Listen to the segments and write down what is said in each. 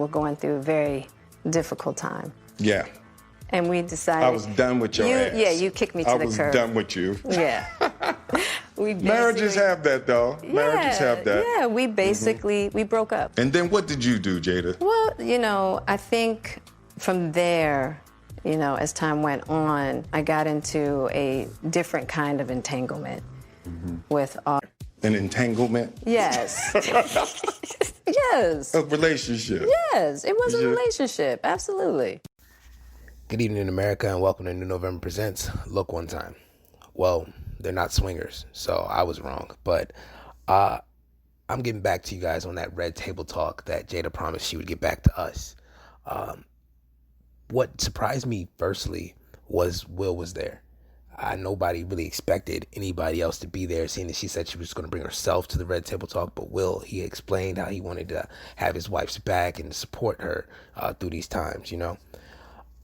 were going through a very difficult time. Yeah. And we decided... I was done with your ass. Yeah, you kicked me to the curb. I was done with you. Yeah. Marriages have that, though. Marriages have that. Yeah, we basically, we broke up. And then what did you do, Jada? Well, I think from there, as time went on, I got into a different kind of entanglement with... An entanglement? Yes. Yes. A relationship? Yes, it was a relationship, absolutely. Good evening, America, and welcome to New November Presents Look One Time. Well, they're not swingers, so I was wrong. But I'm getting back to you guys on that red table talk that Jada promised she would get back to us. What surprised me, firstly, was Will was there. Nobody really expected anybody else to be there, seeing that she said she was going to bring herself to the red table talk. But Will, he explained how he wanted to have his wife's back and support her through these times,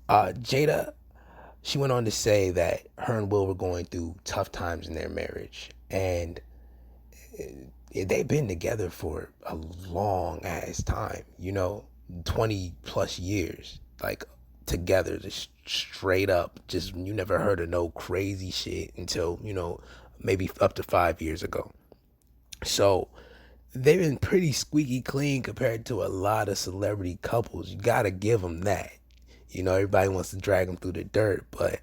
Jada, she went on to say that her and Will were going through tough times in their marriage. And they've been together for a long ass time, 20 plus years, like together, just straight up. Just, you never heard of no crazy shit until, maybe up to 5 years ago. So they've been pretty squeaky clean compared to a lot of celebrity couples. You got to give them that. Everybody wants to drag them through the dirt, but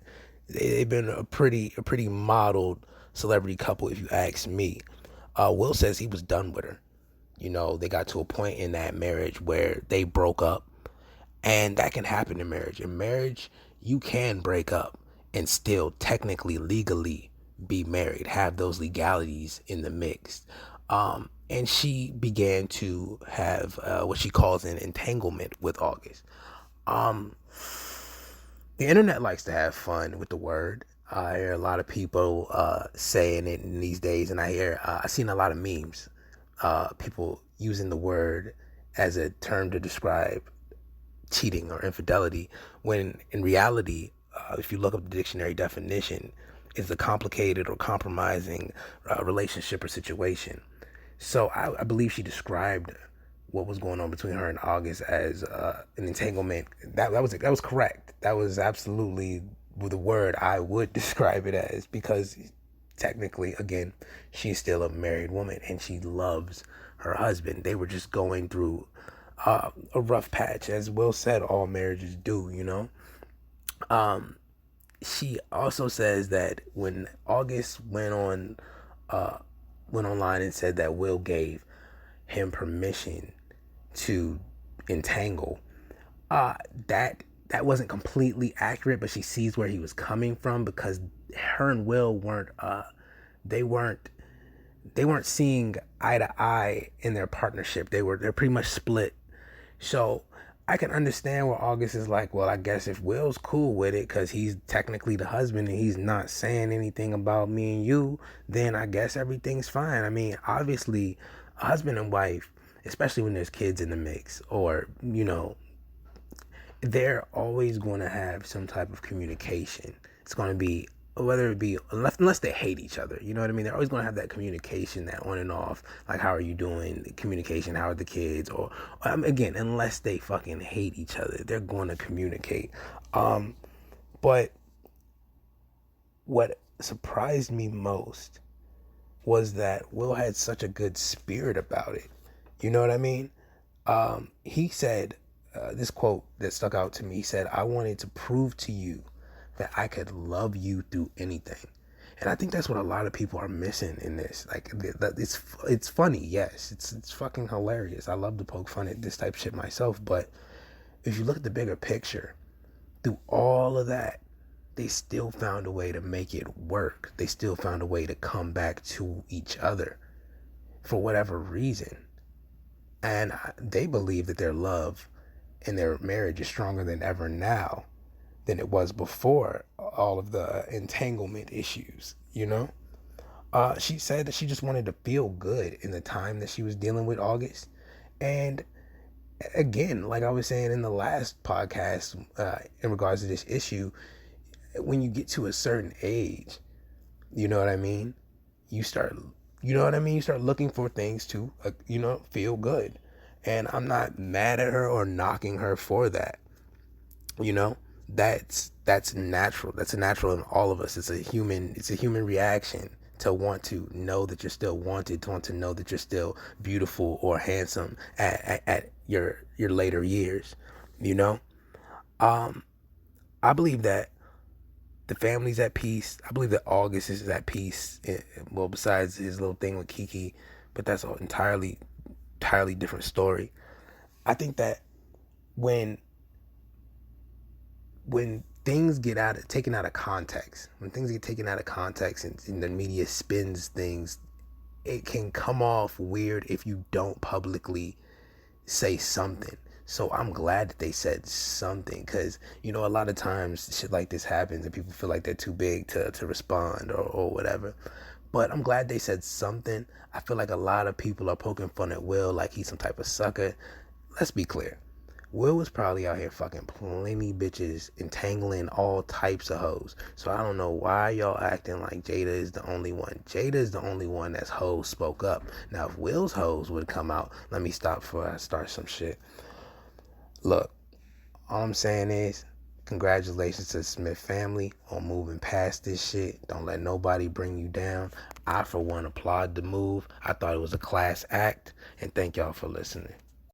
they've been a pretty modeled celebrity couple, if you ask me. Will says he was done with her. They got to a point in that marriage where they broke up, and that can happen in marriage. In marriage, you can break up and still technically, legally be married, have those legalities in the mix. And she began to have what she calls an entanglement with August. The internet likes to have fun with the word. I hear a lot of people saying it in these days, and I've seen a lot of memes, people using the word as a term to describe cheating or infidelity, when in reality, if you look up the dictionary definition, it's a complicated or compromising relationship or situation. So I believe she described what was going on between her and August as an entanglement. That was correct. That was absolutely the word I would describe it as, because technically, again, she's still a married woman and she loves her husband. They were just going through a rough patch, as Will said, all marriages do, She also says that when August went online and said that Will gave him permission to entangle, that wasn't completely accurate, but she sees where he was coming from, because her and Will weren't seeing eye to eye in their partnership. They're pretty much split. So I can understand where August is like, well, I guess if Will's cool with it, because he's technically the husband and he's not saying anything about me and you, then I guess everything's fine. I mean, obviously, a husband and wife, especially when there's kids in the mix, or, they're always going to have some type of communication. It's going to be, whether it be, unless they hate each other, you know what I mean? They're always going to have that communication, that on and off, like, how are you doing? Communication, how are the kids? Or again, unless they fucking hate each other, they're going to communicate. But what surprised me most was that Will had such a good spirit about it. You know what I mean? He said, this quote that stuck out to me, he said, "I wanted to prove to you that I could love you through anything." And I think that's what a lot of people are missing in this. Like, it's funny, yes, it's fucking hilarious. I love to poke fun at this type of shit myself, but if you look at the bigger picture, through all of that, they still found a way to make it work. They still found a way to come back to each other for whatever reason. And they believe that their love and their marriage is stronger than ever now than it was before all of the entanglement issues, She said that she just wanted to feel good in the time that she was dealing with August. And again, like I was saying in the last podcast, in regards to this issue, when you get to a certain age, you know what I mean? You start looking for things to, feel good. And I'm not mad at her or knocking her for that. You know, that's natural. That's natural in all of us. It's a human reaction to want to know that you're still wanted, to want to know that you're still beautiful or handsome at your later years. You know, I believe that the family's at peace. I believe that August is at peace. Well, besides his little thing with Kiki, but that's an entirely different story. I think that when things get taken out of context, when things get taken out of context and the media spins things, it can come off weird if you don't publicly say something. So I'm glad that they said something, because, you know, a lot of times shit like this happens and people feel like they're too big to respond or whatever. But I'm glad they said something. I feel like a lot of people are poking fun at Will like he's some type of sucker. Let's be clear. Will was probably out here fucking plenty bitches, entangling all types of hoes. So I don't know why y'all acting like Jada is the only one. Jada is the only one that's hoes spoke up. Now, if Will's hoes would come out, let me stop before I start some shit. Look, all I'm saying is, congratulations to the Smith family on moving past this shit. Don't let nobody bring you down. I, for one, applaud the move. I thought it was a class act. And thank y'all for listening.